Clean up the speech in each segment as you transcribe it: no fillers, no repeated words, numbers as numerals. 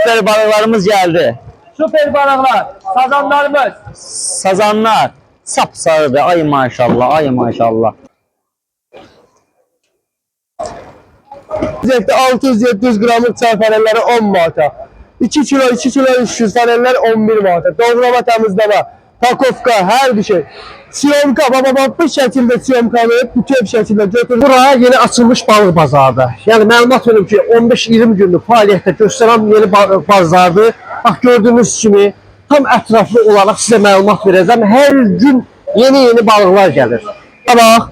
süper balıklarımız geldi. Süper balıklar, sazanlarımız. Sazanlar sapsarıdır. Ay maşallah, ay maşallah. 600-700 gramlık çarpanelleri 10 manata. 2 kilo 300 taneler 11 manata. Doğrama, temizleme, pakovka, her bir şey. Siyomka, baba bu şekilde siyomkanı bütün şekilde götürür. Buraya yeni açılmış balık bazarda. Yani məlumat verim ki 15-20 günlük fəaliyyətdə göstərən yeni bazardır. Bax gördüğünüz kimi tam ətraflı olaraq sizə məlumat verəcəm. Hər gün yeni balıqlar gəlir. Bax,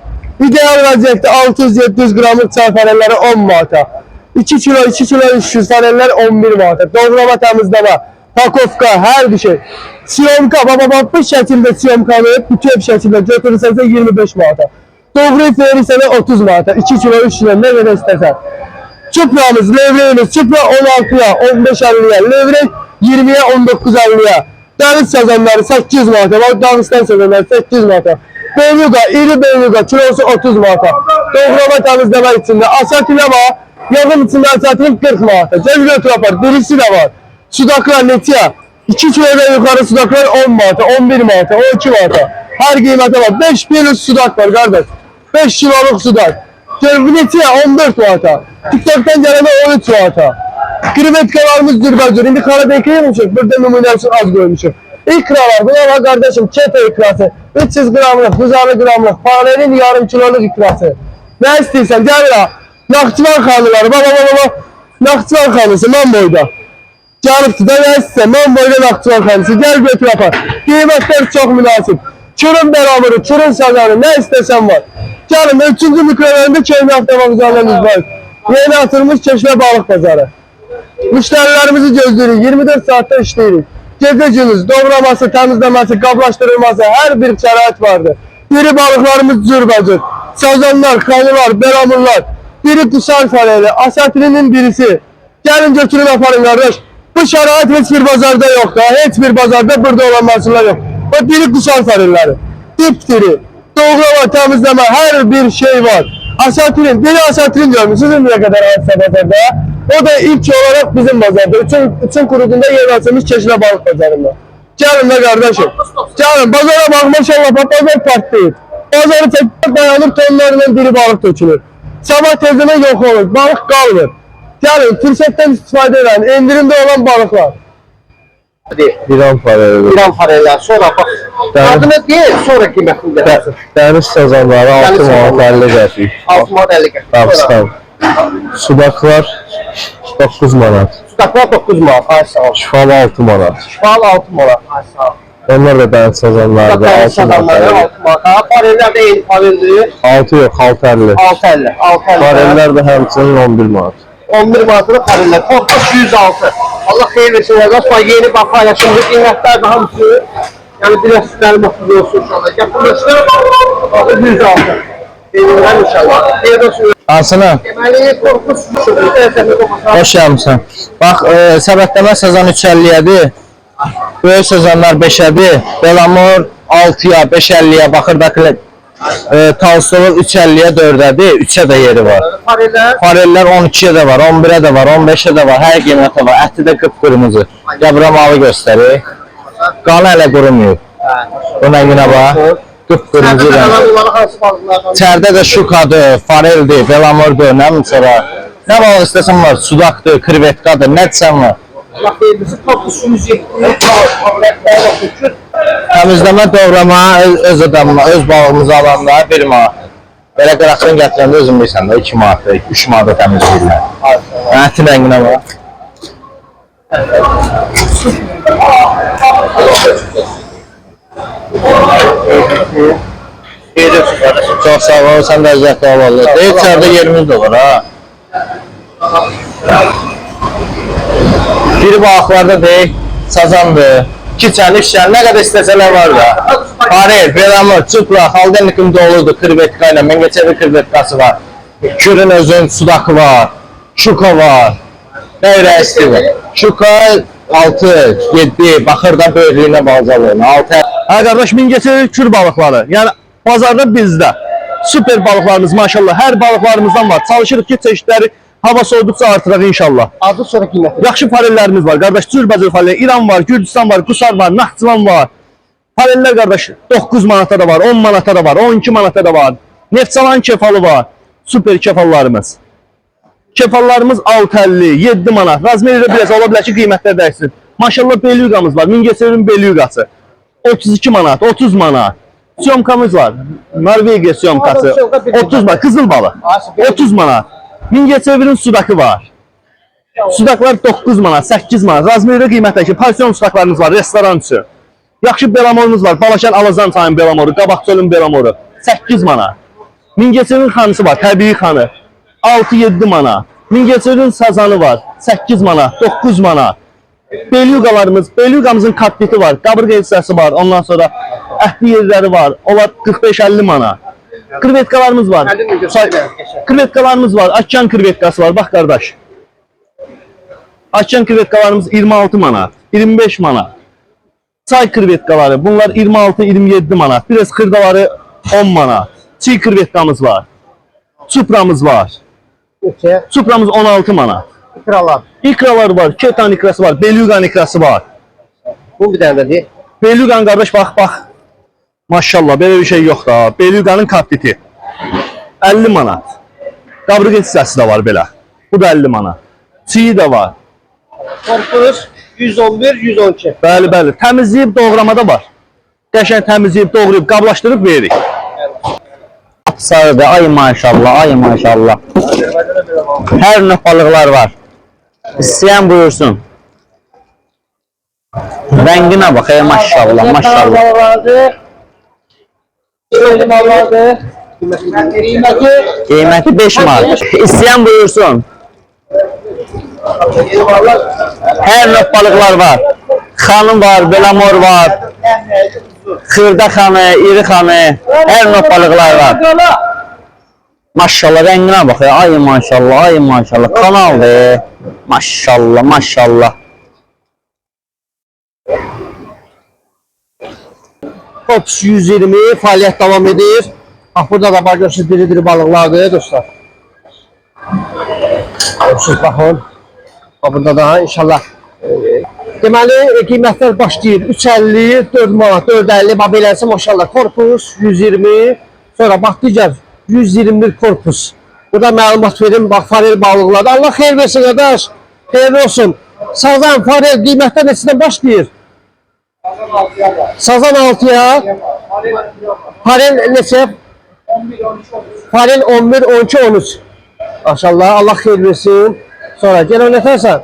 ideal vəziyyətdə 600-700 gramlık çarpanelləri 10 manata. 2 kilo 300 taneler 11 manata. Doğrama, temizleme, pakovka, her bir şey. Siyomka, baba bu şekilde siyomkanı bütün şekilde götürürseniz 25 manata. Doğrayıp verirsen 30 manata. 2 kilo 3 kilo ne kadar istersen. Çupramız, levreğimiz, çupra 16'ya 15-50'ya, levrek 20'ye 19-50'ya. Deniz sazanları 800 manata, Dağıstan sazanları 800 manata. Beluga, iri beluga, kilosu 30 manata. Doğrama, temizleme içinde. Asatile var. Yağın içinde asatinin 40 manata. Cevlet yapar, birisi de var. Sudaklar netiya. 2 kilodan yukarı sudaklar 10 manata, 11 manata, 12 manata. Her kıymete var. 5 kilolik sudak var kardeş. 5 kiloluk sudak. Netiya 14 manata. TikTok'tan gelene 13 manata. Krevetkalarımız dürbacır. İndi karadaki yemişik. Burada numunesin az koymuşum. İkralar. Buna var kardeşim. Çete ikrası. 300 gramlık, 150 gramlık. Farenin yarım kiloluk ikrası. Ne istiyorsan gel ya. Nakçıvan kanıları. Baba. Nakçıvan kanısı. Man boyda. Canıptı da ne istiyorsan. Man boyda Nakçıvan kanısı. Gel götür yapar. Kıymetler çok münasip. Çürün beramırı, çürün sazanı. Ne istesen var. Canım 3. mikrolarında köyün avtomobizarlarımız var. Yeni atılmış Çeşme Balık Pazarı. Müşterilerimizi gözlüyoruz. 24 saatte işleyirik. Gececiniz, doğraması, temizlemesi, kaplaştırılması her bir şərait vardır. Diri balıklarımız cürbəcür. Sazanlar, kalılar, beramırlar. Diri kuşar fareli, asatilinin birisi. Gelin götürün aparın kardeş. Bu şərait hiçbir bazarda yok da. Hiçbir bazarda burada olan mahsuller yok. O diri kuşar farelleri. Dip diri. Doğrama, temizleme her bir şey var. Asatilin, diri asatilin görmüşsünüz ne kadar arsa bazarda. O da ilk olarak bizim bazarda. Üçün kurudunda yer açılmış Çeşme Balık Pazarında. Gelin de kardeşim. Gelin pazara bak maşallah pazar partlayır. Pazarı tekrar dayanır tonlarından diri balık dökülür. Sabah tezine yok olur. Balık kalmır. Gelin fırsattan istifade edin. İndirimde olan balıklar. Biran fareler. Biran fareler. Sonra bak. Adını değil sonra kıymetini dersin. Deniz sazanları 6 manat 50 qəpik. 6 manat 50 qəpik. Dağıstan. Sudaklar 9 manat. Sudaklar 9 manat. Ay sağ ol. Şifal 6 manat. Şifal 6 manat. Ay sağ ol. Onlar da deniz sazanları da 6 manat. 6 manat. Fareler de eyni fareldir. 6 yok 6.50. 6.50. 6.50. Fareler de həmçinin 11 manat. 11 manatlı fareler. Toplam 106. Allah xeyir versin. Sonra yeni bak paylaşımda qiymətlər daha hamısı. Yani biraz sütlerim oturuyor olsun inşallah. Yapılmışlar. Bakın 106. Eyvallah inşallah. Eyvallah. Asına. Deməli korpus. Hoş gəlmişsən. Bax, səbətlənmə sazan 3.50-yədir. Böyük sazanlar 5'ədir. Belamor 6'ya, 5.50'ya, Bakırdakı Tavsoluk 3.50'ya 4'ədir. 3'ə də yeri var. Fareller 12'ye de var, 11'e de var, 15'e de var. Hər qiymətə var. Əti də qıpqırmızı. Gəbra malı göstərir. Qanı hələ qurumuyor. Buna yine bax. Qıpqırmızı rəng. İçəridə də şukadır, fareldir, belamordur, nə bilim sonra. Nə balıq istəsən var, sudaqdır, krevetkadır, nə etsən var. Allah xeyirlisi korpus 107. Təmizləmə, doğrama, öz adamına, öz balığımızı alanda 1 manat. Belə qıraqdan gətirəndə özün bilirsən də 2 manat, 3 manat təmizləyirlər. Ətin rənginə bax. Çox sağ ol, sən də əziyyətli ol Allah. Deyil, içərdə yerimiz də var ha. Biri balıqlarda deyil, sazandır. Kiçəli, şişəli, nə qədər istəsələr var da. Farel, belamor, çupra, haldenlikim doludur, krevetka ilə, Mengəçevi krevetkası var. Kürün özün, sudakı var, şuka var. Nə ürəsti var. Şuka 6, 7, baxırda böyüklüyünə balcalığına, 6. Hə qardaş, Mingəçevi kür balıqları. Yəni bazarda bizdə. Süper balıqlarımız maşallah, hər balıqlarımızdan var. Çalışırıq ki, çeşidləri Hava soğudukça artıraq inşallah. Adı sonra qiyməti. Yaxşı farellərimiz var, qardaş. Cürbəcür fareller. İran var, Gürcistan var, Qusar var, Naxçıvan var. Fareller qardaş 9 manata da var, 10 manata da var, 12 manata da var. Neftçalan kefalı var. Süper kefallarımız. Kefallarımız 6.50, 7 manat. Razmeri biraz ola bilər ki, qiymətlər dəyişsin. Maşallah Belüqamız var. Mingəçevirin Belüqası. 32 manat, 30 manat. Siyomkamız var. Norvegiya siyomkası. 30 manat. Qızıl balı. 30 manat. Mingəçevirin sudakı var. Sudaklar 9 manat, 8 manat. Razmeri qiymətlər ki, porsiyon sudaklarımız var, restoran üçün. Yaxşı belamorumuz var. Balaşan Alazan çayın belamoru, Qabaqçölün belamoru. 8 manat. Mingəçevirin xanısı var, təbii xanı. 6-7 manat. Mingəçevirin sazanı var. 8 manat, 9 manat. Belüqamızın katleti var. Qabrıq hissəsi var. Ondan sonra əhli yerləri var. Onlar 45-50 manat. Krevetkalarımız var. Krevetkalarımız var. Akyan krevetkası var. Bax qardaş. Akyan krevetkalarımız 26 manat, 25 manat. Çay krevetkaları bunlar 26-27 manat. Biraz xırdaları 10 manat. Çiğ krevetkamız var. Çupramız var. Çupramız 16 manat. İkralar. İkralar var, ketan ikrası var, Belüqan ikrası var. Bu bir dənə də. Belüqan qardaş bax. Maşallah belə bir şey yox da. Belüqanın katleti 50 manat. Qabrıq hissəsi də var belə. Bu da 50 manat. Çiği də var. Korpus 111, 112. Bəli. Təmizləyib doğramada var. Qəşəng təmizləyib, doğrayıb, qablaşdırıb veririk. Sarıdır. Ay maşallah, ay maşallah. Hər növ balıqlar var. İstəyən buyursun. Rənginə bax, maşallah, maşallah. Vardır. Vardır. Qiyməti 5 manat. İstəyən buyursun. Hər növ balıqlar var. Xanım var, belamor var. Xırda xanı, iri xanı, hər növ balıqlar var. Maşallah, rənginə bax, ay maşallah, ay maşallah. Kanaldır. Maşallah, maşallah. Korpus 120 fəaliyyət davam edir. Bax burada da bagajı diri balıqlardır dostlar. Siz baxın. Bax burada da inşallah deməli qiymətlər başlayır. 3.50, 4 manat, 4.50 bax beləsi maşallah. Korpus 120, sonra bax digər 121 korpus. Burada məlumat verim, bax farel balıqları. Allah xeyir versin qardaş. Xeyirli olsun. Sazan, farel qiymətlər neçədən başlayır? Sazan 6'ya. Farel neçə? Farel 11, 12, 13. Maşallah, Allah xeyir versin. Sonra gel oynatırsan.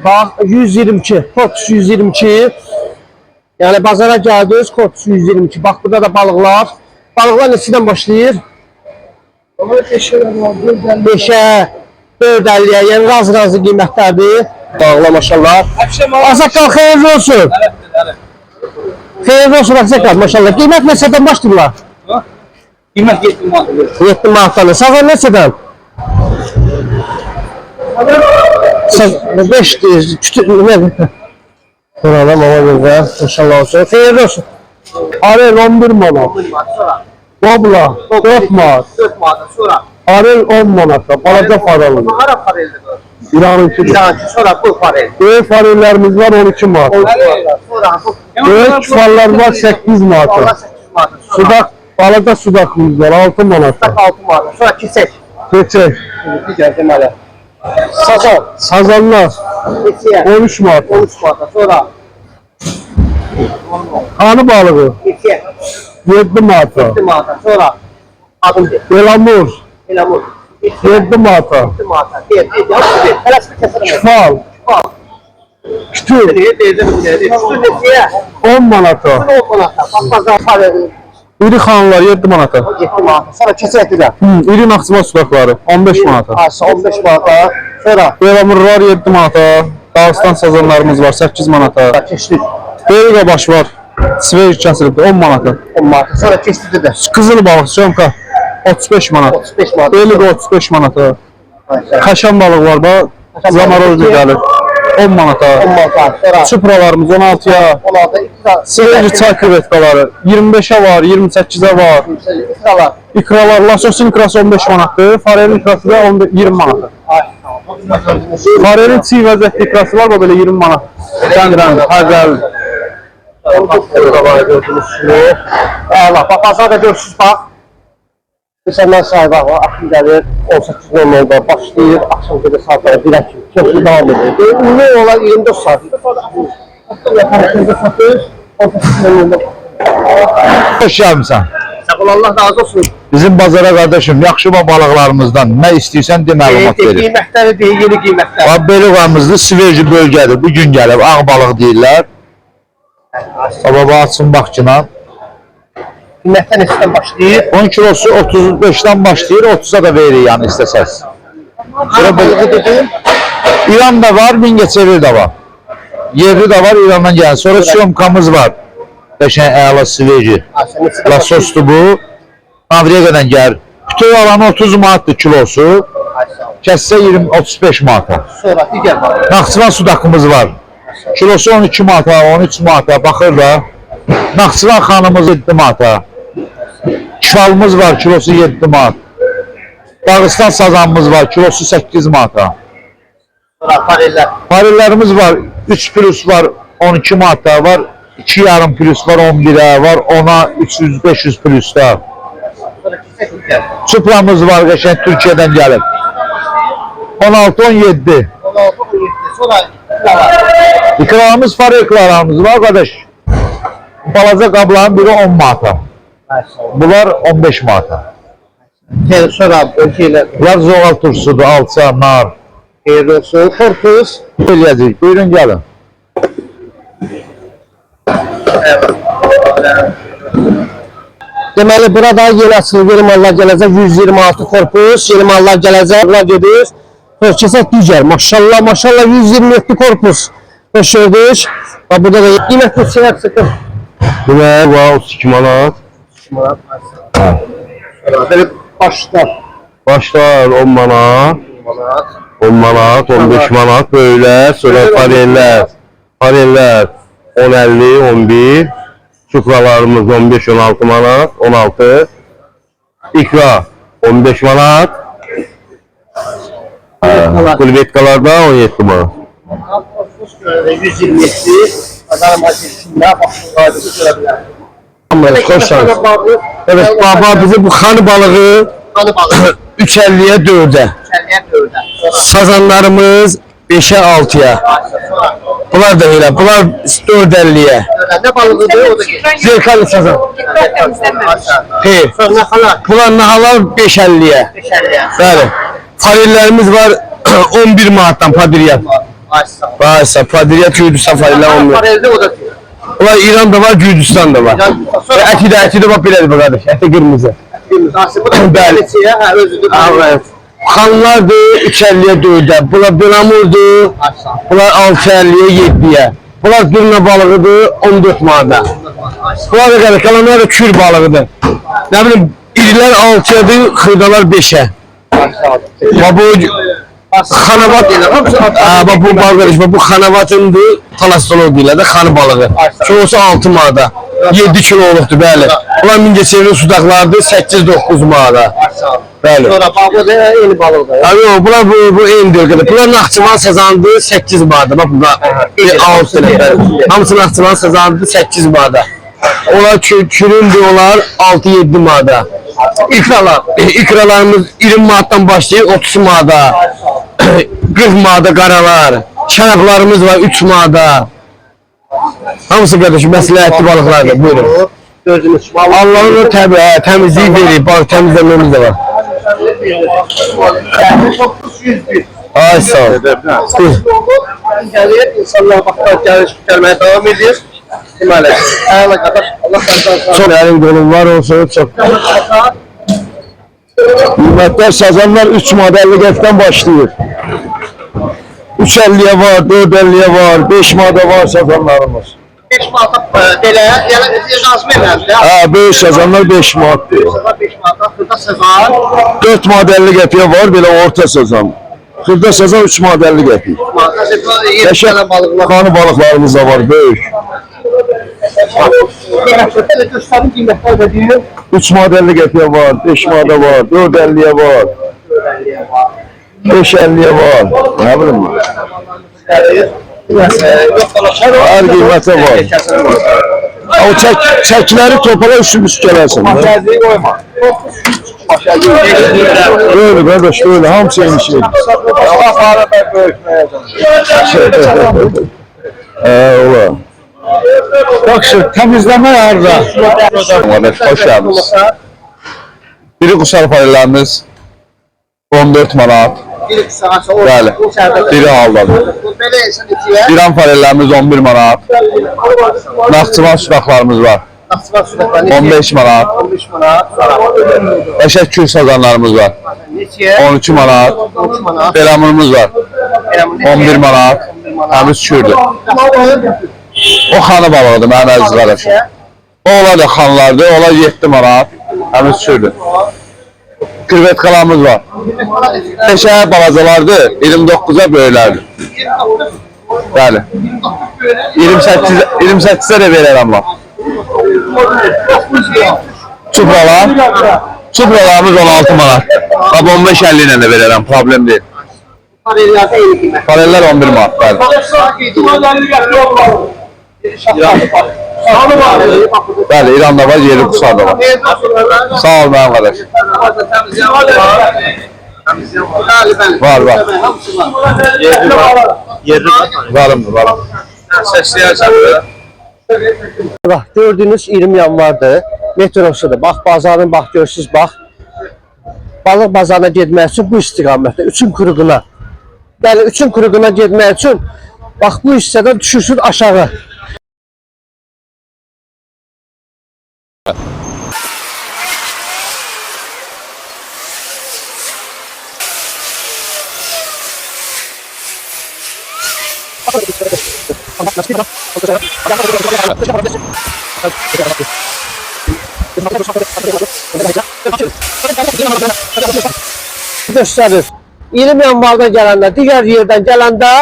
Bak 122, korpus 122. Yani bazara gəldiniz, korpus 122. Bak burada da balıqlar. Balıqlar neçədən başlayır? 5'ə, 4.50'yə, yəni razı qiymətlərdir. Bağla maşallah. Azəkkal xeyirli olsun. Xeyirli olsun Azəkkal maşallah. Qiymət neçədən başlayırlar? Qiymət 7 manat. 7 manatdan. Sazan neçədən? 5 deyir. Duralım ona görə. İnşallah olsun. Xeyirli olsun. Arel 11 manat. Bobla 4 manat. 4 manat sonra. Arel 10 manatda. Balaca farelli. Hara fareldir? İran'ınki. İrançı sonra bu farel. Böyük farellerimiz var 12 manat. Sonra bu. Böyük çuvallar var 8 manat. Allah 8 manat. Sudak, balaca sudakımız var 6 manat. 6 manat. Sonra kesek. Keçək. Digər deməli. Sazan. Sazanlar Neçəyə? 13 manat. 13 manat. Sonra Kanı balığı neçəyə? 7 manat. 7 manat. Sonra adım de. Belamur Elamur. 7 manat. 7 manat. Deyir. Tələsmə kəsərəm. Kifal, kütür Deyir. Şu neçəyə? 10 manat. 10 manat. Bax bazar fareli. İri xanlar 7 manat. 7 manat. Sonra kesək də. İri Naxçıvan sudakları 15 manat. Aşağı 15 manat. Sonra Belamurlar 7 manat. Dağıstan sazanlarımız var 8 manat. keçdik. Böyük baş var. Sveç kəsilibdir 10 manat. 10 manat. Sonra keçdik də. Qızıl balıq çomka 35 manat. 35 manat. Beylik 35 manat. Kaşan balığı var da zamarozlu gəlir. 10 manata. 10 manata. Sonra Supralarımız 16'ya. 16 ikra. Sıvıcı çay küvetkaları 25'e var, 28'e var. İkralar. İkralar, Lasosun ikrası 15 manatdır. Farelin ikrası da 20 manat. Farelin çiğ vəziyyətli ikrası var, o belə 20 manat. Səndirən, həzəl. Allah bak pazarda görürsünüz bak. İnsanlar sahibi var, akım gelir, 18.00'da başlayır, akşam gece saatleri bir akım, köprü devam ediyor. Ünlü olan 24 saat. Yaparkenizde satıyoruz, 18.00'da. Hoş gəlmişsən. Sağ ol, Allah razı olsun. Bizim bazara qardaşım, yaxşı balıqlarımızdan nə istəyirsən de məlumat verir. Qiymətləri deyil, yeni qiymətlər. Beluğamızda Siverci bölgədir. Bu gün gəlib, ağ balıq deyirlər. Sababa açın baxçına. Qiymətdən neçədən başlayır? 10 kilosu 35'ten başlayır, 30'a da verir yani istəsəz. Qara balığı dedim. İran da var, Mingəçevir de var. Yerli de var, İran'dan gələn. Sonra syomkamız var. Qəşəng əla Siverci. Lasosdur bu. Avriyadan gəlir. Bütün alanı 30 manatdır kilosu. Kəssə 20-35 manata. Sonra digər balığı. Naxçıvan sudakımız var. Kilosu 12 manata, 13 manata baxır da. Naxçıvan xanımız 7 manata. Kifalımız var, kilosu 7 manat. Dağıstan sazanımız var, kilosu 8 manata. Sonra parellər. Parellerimiz var, 3 plus var, 12 manata var. 2 yarım plus var, 11'e var, 10'a 300-500 plus da. Sonra kisək digər. Çupramız var, qəşəng Türkiyədən gəlib. 16-17. 16-17. Sonra ikralar. İkramımız fariklarımız var arkadaş. Balaca qabların biri 10 manata. Bunlar 15 manata. Sonra şeylər. Bunlar zoğal turşusudur, alça, nar. Xeyirli olsun. Korpus. Eləyəcək. Buyurun gəlin. Deməli burada yeni açılır, yeni mallar gələcək, 126 korpus, yeni mallar gələcək. Bunlar gedir. Keçək digər. Maşallah, maşallah 127 korpus. Hoş gördük. Bax burada da qiymətli şeylər çıxır. Bunlar var 32 manat. Belə başlar. Başlar 10 manat. 10 manat, 15 manat böyle. Sonra fareller. Fareller 10-50, 11. Çukralarımız 15-16 manat, 16. İkra 15 manat. Kulvetkalarda 17 manat. Korpus görə 127. Pazarın marketində baxın qaydısı görə bilər. Hoş geldiniz. Evet, baba bizi bu xanı balığı Qanı balığı 3.50'ye 4'e. 50-yə 4-ə. Sazanlarımız 5'e 6'ya. Sonra Bunlar da öyle. Bunlar 4.50'ye. nə balığıdır o da gelir. Zerkalı sazan. Hey. Sonra naxalar Bunlar nahalar 5.50'ye. 5-50-yə. Bəli. Farillerimiz var 11 manatdan padiriyat. Aysa. Varsa padiriyat Gürcistan farillər 11. Pareldə o da gelir. Bunlar İran'da var, Gürcistan'da var. Sonra Əti də bak belədir bu qardaş. Əti qırmızı. Nasıl bu da Bəli. neçəyə? Hə özüdür. Evet. Xanlardır 3.50'ye 4'e. Bunlar Belamurdur. Aysa. Bunlar 6.50'ye 7'ye. Bunlar durna balığıdır 14 manata. Bunlar da qədər kalanlar da kür balığıdır. Ne bileyim iriler 6'yadır, xırdalar 5'e. Bu xanavat bu balığı bu xanavatındır, talassolog deyirlər də xanı balığı. Kilosu 6 manata. 7 kiloluqdur bəli. Bunlar Mingəçevir sudaqlardır 8-9 manata. Bəli. Sonra babu da yeni balıqdır. Abi bunlar bu eynidir qədər. Bunlar Naxçıvan sazandır 8 manata. Bax bunlar 6 nəfər. Hamısı Naxçıvan sazandır 8 manata. Onlar küründür, onlar 6-7 manata. İkralar. İkralarımız 20 manatdan başlayır 30 manata. 40 manata qaralar. Şərablarımız var 3 manata. Hamısı qardaşım məsləhətli balıqlardır. Buyurun. Gözümüz Allah'ın o təmizliyi verir. Bax təmizləmemiz də var. Korpus 101. Ay sağ ol. Gəlir, insanlar baxlar gəlməyə davam edir. Deməli, əla qardaş, Allah sağ Çok elin kolun var olsun. Çok. Hürmetler sazanlar 3 modelli geften başlıyor. 3.50'ye var, 4.50'ye var, 5 model var sazanlarımız. 5 manata belə, yəni yazma eləmir. Ha, böyük sazanlar 5 manat. 5 manata xırda sezar. 4 modelli gefiye var, böyle orta sazan. Xırda sazan 3 manat 50 qəpik. Qəşəng kanı balıqlarımız da var, böyük. Belə göstərin qiymətlər də deyir. 3 manat 50 qəpiyə var, 5 manata var, 4.50-yə var, 5.50-yə var. Nə bilim var. Hər qiymətə var. O çəkiləri topala üstümüz gələrsən. Maşəziyi qoyma. Böyle kardeş, böyle hamısı aynı şey. Allah fara ben böyütməyəcəm. Ola. Bak şu təmizləmə harda? Kardeş, hoş geldiniz. Biri qusar faylarımız 14 manat. Bəli, biri aldadır. İran farellərimiz 11 manat. Naxçıvan sudaqlarımız var. 15 manat. Qəşəng kür sazanlarımız var. 12 manat. Belamurumuz var. 11 manat. Həmiz kürdür. O xanı balığıdır mənim əziz qardaşım. O ola da xanlardır. Ola 7 manat. Həmiz kürdür. Kürvetkalarımız var. Peşə balacalardır. 29'a böyüklərdir. Bəli. 28'e de verərəm var. Çupralarımız 16 manat. Bab 15.50 ilə də verərəm, problem deyil. Pareller 11 manat. Bəli. Bəli, İranda var, yerli qusarda var. Sağ ol mənim qardaş. Var, var. Varımdır, varım. Bax, gördüyünüz 20 yanvardır. Metrosudur. Bax, bazarın, bax, görürsünüz, bax. Balıq bazarına getmək üçün bu istiqamətdə, üçün kuruğuna. Yəni, üçün kuruğuna getmək üçün, bax, bu hissədən düşürsün aşağı. Göstərir. 20 yanvarda gələndə, digər yerdən gələndə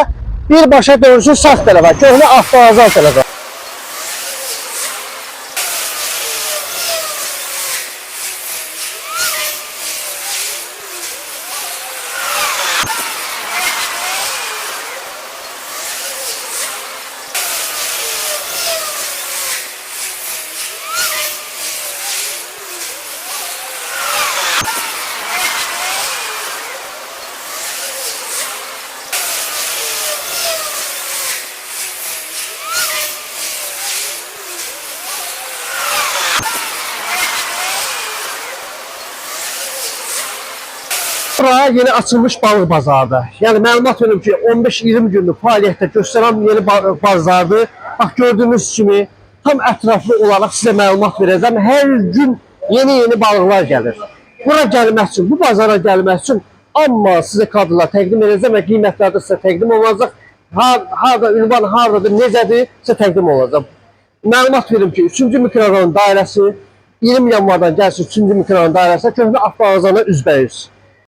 birbaşa dönsün sağ tərəfə, köhnə avtovazal tərəfə. Bura yeni açılmış balıq bazarıdır. Yəni məlumat verim ki, 15-20 günlük fəaliyyətdə göstərən yeni bazardır. Bax gördüyünüz kimi tam ətraflı olaraq sizə məlumat verəcəm. Hər gün yeni balıqlar gəlir. Bura gəlmək üçün, bu bazara gəlmək üçün amma sizə kadrlar təqdim edəcəm və qiymətlərdə sizə təqdim olacaq. Harada ünvan, haradadır, necədir sizə təqdim olacaq. Məlumat verim ki, 3-cü mikrorayon dairəsi 20 yanvardan gəlsin 3-cü mikrorayon dairəsi köhnə avtovazana üzbəyiz.